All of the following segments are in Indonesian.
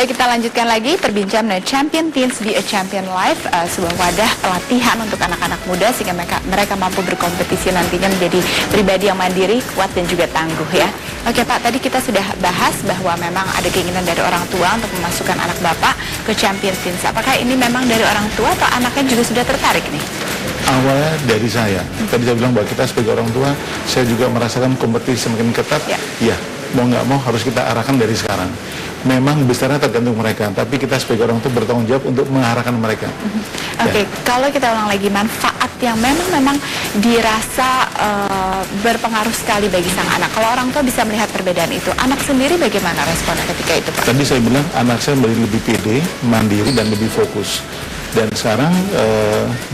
Baik, kita lanjutkan lagi perbincangan mengenai Champion Teens Be a Champion Life, sebuah wadah pelatihan untuk anak-anak muda sehingga mereka mampu berkompetisi nantinya menjadi pribadi yang mandiri, kuat dan juga tangguh ya. Oke Pak, tadi kita sudah bahas bahwa memang ada keinginan dari orang tua untuk memasukkan anak Bapak ke Champion Teens. Apakah ini memang dari orang tua atau anaknya juga sudah tertarik nih? Awalnya dari saya. Tadi saya bilang bahwa kita sebagai orang tua, saya juga merasakan kompetisi semakin ketat. Ya, mau nggak mau harus kita arahkan dari sekarang. Memang besarnya tergantung mereka, tapi kita sebagai orang tua bertanggung jawab untuk mengarahkan mereka. Oke, kalau kita ulang lagi, manfaat yang memang dirasa berpengaruh sekali bagi sang anak. Kalau orang tua bisa melihat perbedaan itu, anak sendiri bagaimana responnya ketika itu, Pak? Tadi saya bilang anak saya menjadi lebih pede, mandiri dan lebih fokus. Dan sekarang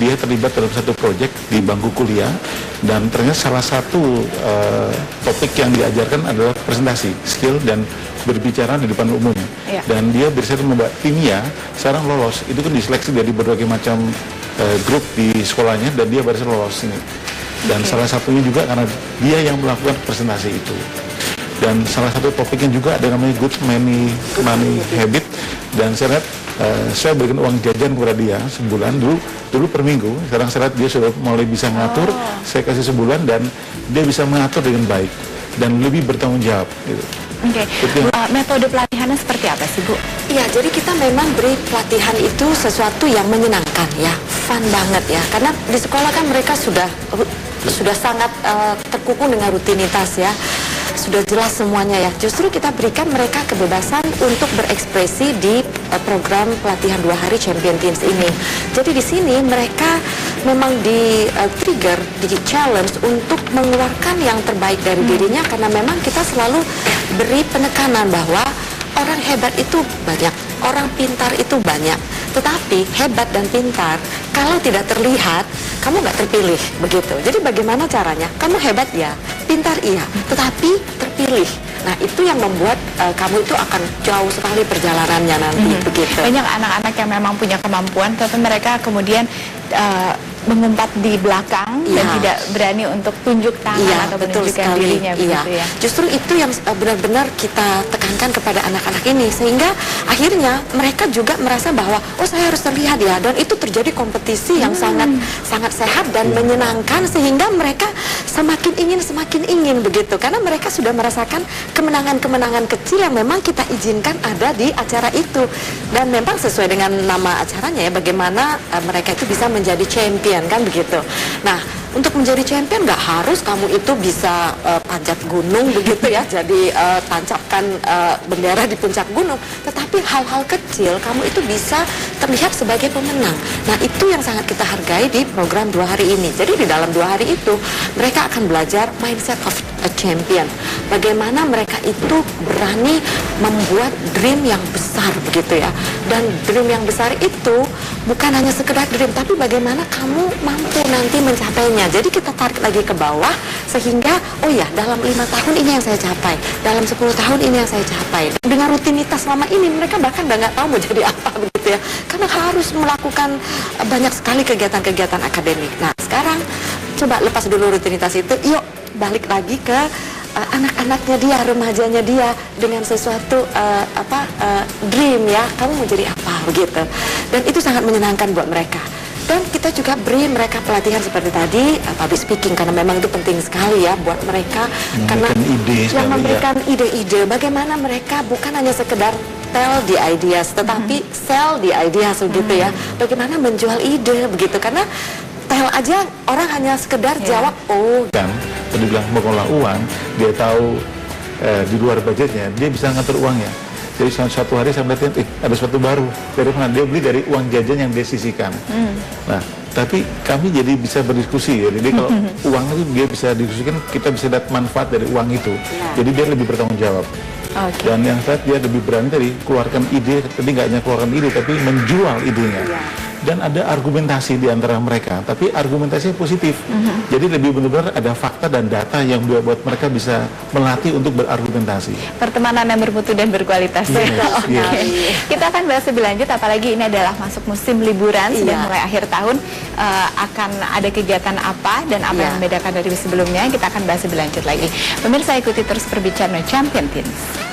dia terlibat dalam satu proyek di bangku kuliah, dan ternyata salah satu topik yang diajarkan adalah presentasi, skill dan berbicara di depan umum. Dan dia berhasil membuat timnya sekarang lolos. Itu kan diseleksi dari berbagai macam grup di sekolahnya, dan dia berhasil lolos ini. Dan salah satunya juga karena dia yang melakukan presentasi itu. Dan salah satu topiknya juga ada namanya good money habit. Dan saya lihat saya berikan uang jajan kepada dia sebulan, dulu per minggu. Sekarang saya lihat dia sudah mulai bisa ngatur. Saya kasih sebulan dan dia bisa mengatur dengan baik dan lebih bertanggung jawab gitu. Oke. Metode pelatihannya seperti apa sih, Bu? Iya, jadi kita memang beri pelatihan itu sesuatu yang menyenangkan ya, fun banget ya. Karena di sekolah kan mereka sudah sangat terkukung dengan rutinitas ya. Sudah jelas semuanya ya. Justru kita berikan mereka kebebasan untuk berekspresi di program pelatihan 2 hari Champion Teens ini. Jadi di sini mereka memang di-trigger, di-challenge untuk mengeluarkan yang terbaik dari dirinya, karena memang kita selalu beri penekanan bahwa orang hebat itu banyak, orang pintar itu banyak. Tetapi hebat dan pintar kalau tidak terlihat, kamu nggak terpilih begitu. Jadi bagaimana caranya? Kamu hebat ya, pintar iya, tetapi terpilih. Nah itu yang membuat kamu itu akan jauh sekali perjalanannya nanti begitu. Banyak anak-anak yang memang punya kemampuan, tapi mereka kemudian mengumpat di belakang dan tidak berani untuk tunjuk tangan atau menunjukkan dirinya begitu ya. Justru itu yang benar-benar kita tekankan kepada anak-anak ini, sehingga akhirnya mereka juga merasa bahwa oh saya harus terlihat ya, dan itu terjadi kompetisi yang sangat sehat dan menyenangkan, sehingga mereka semakin ingin begitu, karena mereka sudah merasakan kemenangan-kemenangan kecil yang memang kita izinkan ada di acara itu, dan memang sesuai dengan nama acaranya ya, bagaimana mereka itu bisa menjadi champion kan begitu. Nah, untuk menjadi champion nggak harus kamu itu bisa panjat gunung begitu ya, jadi tancapkan bendera di puncak gunung, tetapi hal-hal kecil kamu itu bisa terlihat sebagai pemenang. Nah, itu yang sangat kita hargai di program 2 hari ini. Jadi di dalam 2 hari itu mereka akan belajar mindset of a champion. Bagaimana mereka itu berani membuat dream yang besar begitu ya. Dan dream yang besar itu bukan hanya sekedar dream, tapi bagaimana kamu mampu nanti mencapainya. Jadi kita tarik lagi ke bawah, sehingga oh ya, dalam 5 tahun ini yang saya capai, dalam 10 tahun ini yang saya capai. Dengan rutinitas selama ini mereka bahkan udah nggak tahu mau jadi apa begitu ya, karena harus melakukan banyak sekali kegiatan-kegiatan akademik. Nah sekarang coba lepas dulu rutinitas itu, yuk balik lagi ke anak-anaknya dia, remajanya dia, dengan sesuatu dream ya, kamu mau jadi apa begitu. Dan itu sangat menyenangkan buat mereka. Dan kita juga beri mereka pelatihan seperti tadi, public speaking, karena memang itu penting sekali ya buat mereka, karena yang memberikan ide-ide bagaimana mereka bukan hanya sekedar tell the ideas, tetapi sell the ideas begitu ya. Bagaimana menjual ide begitu, karena tell aja orang hanya sekedar jawab kan tadi bilang mengelola uang, dia tahu di luar budgetnya, dia bisa ngatur uangnya. Jadi suatu hari saya melihat ada sesuatu baru, dari mana dia beli, dari uang jajan yang dia sisihkan. Nah, tapi kami jadi bisa berdiskusi ya. Jadi kalau uang itu dia bisa diskusikan, kita bisa dapat manfaat dari uang itu. Jadi dia lebih bertanggung jawab. Dan yang saat dia lebih berani tadi keluarkan ide, tadi nggak hanya keluarkan ide, tapi menjual idenya. Dan ada argumentasi di antara mereka, tapi argumentasi positif. Jadi lebih benar-benar ada fakta dan data yang buat mereka bisa melatih untuk berargumentasi. Pertemanan yang bermutu dan berkualitas. Kita akan bahas lebih lanjut, apalagi ini adalah masuk musim liburan, sudah mulai akhir tahun. Akan ada kegiatan apa dan apa yang membedakan dari sebelumnya, kita akan bahas lebih lanjut lagi. Pemirsa, ikuti terus perbincangan Champion Teens.